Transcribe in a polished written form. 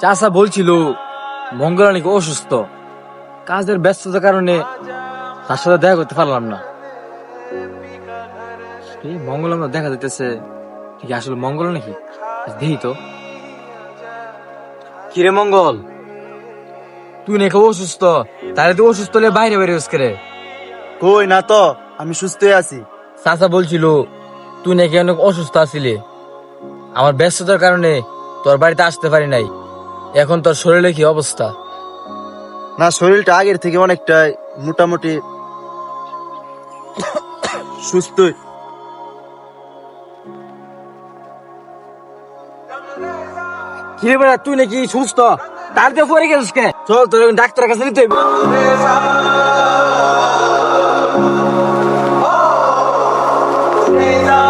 চাচা বলছিল মঙ্গলা নাকি অসুস্থ, কাজের ব্যস্ততার কারণে তার সাথে দেখা করতে পারলাম না। এই মঙ্গল আমরা দেখা দিতেছে, ঠিক আসলে মঙ্গল নাকি দেখি তো। কিরে মঙ্গল, তুই নাকি অসুস্থ? তাহলে তুই অসুস্থ হলে বাইরে বাইরে করে। কই না তো, আমি সুস্থই আছি। চাচা বলছিল তুই নাকি অনেক অসুস্থ আছিলি, আমার ব্যস্ততার কারণে তোর বাড়িতে আসতে পারি নাই। এখন তোর শরীরে কি অবস্থা? না, শরীরটা আগের থেকে অনেকটাই মোটামুটি সুস্থই। কিরে বেড়া, তুই নাকি সুস্থ? তার দিয়ে পরে গেছিস কে? চল তোর ডাক্তারের কাছে নিতে হইবে। Reza